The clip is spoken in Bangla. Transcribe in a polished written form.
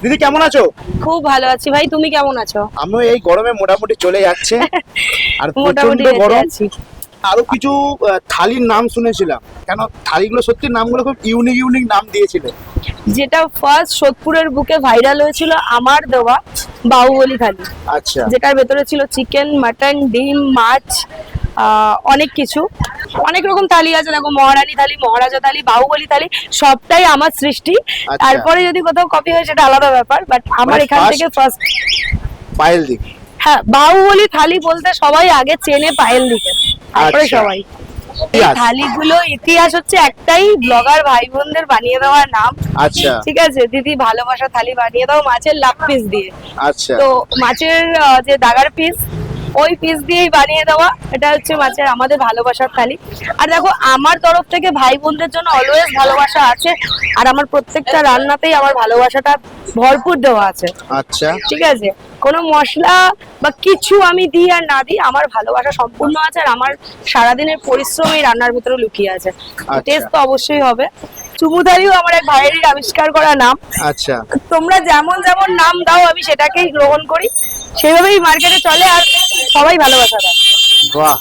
দিদি কেমন আছো? খুব ভালো আছি ভাই, তুমি কেমন আছো? আমিও এই গরমে মোটামুটি চলে যাচ্ছে। আর মোটামুটি প্রচন্ড বেঁচে গরম। আছি। আরো কিছু থালির নাম শুনেছিলাম, কেন থালিগুলো সত্যি নামগুলো খুব ইউনিক ইউনিক নাম দিয়েছিল। যেটা ফার্স্ট সোদপুরের বুকে ভাইরাল হয়েছিল আমার দেওয়া বাহুবলী থালি, আচ্ছা যেটার ভেতরে ছিল চিকেন, মাটন, ডিম, মাছ, অনেক কিছু, অনেক রকম থালি আছে। দেখো, মহারানী থালি, মহারাজা থালি, বাহুবলী থালি, সবটাই আমার সৃষ্টি। আচ্ছা। তারপরে যদি কোথাও কপি হয় সেটা আলাদা ব্যাপার, বাট আমার মানে এখান থেকে ফার্স্ট। পায়েল দি। হ্যাঁ, বাহুবলী থালি বলতে সবাই আগে চেনে পায়েল দিকে, তারপরে আচ্ছা। সবাই। এই ইতিহাস। থালিগুলো ইতিহাস হচ্ছে একটাই, ব্লগার ভাই বোনদের বানিয়ে দেওয়ার নাম। আচ্ছা ঠিক আছে, দিদি ভালোবাসা থালি বানিয়ে দাও মাছের লাভ পিস দিয়ে। আচ্ছা তো মাছের যে দাগার পিস, ওই পিস দিয়েই বানিয়ে দেওয়া, এটা হচ্ছে মাছের আমাদের ভালোবাসার থালি। আর দেখো, আমার তরফ থেকে ভাই বোনদের জন্য অলওয়েজ ভালোবাসা আছে, আর আমার প্রত্যেকটা রান্নাতেই আমার ভালোবাসাটা ভরপুর দেওয়া আছে। আচ্ছা ঠিক আছে, কোনো মশলা বা কিছু আমি দিই আর না দিই, আমার ভালোবাসা সম্পূর্ণ আছে, আর আমার সারাদিনের পরিশ্রম এই রান্নার ভিতরে লুকিয়ে আছে। টেস্ট তো অবশ্যই হবে। চুমুধারিও আমার এক ভাইয়েরই আবিষ্কার করা নাম। আচ্ছা তোমরা যেমন যেমন নাম দাও আমি সেটাকেই গ্রহণ করি, সেভাবেই মার্কেটে চলে, আর সবাই ভালোবাসা দেয়। বাহ,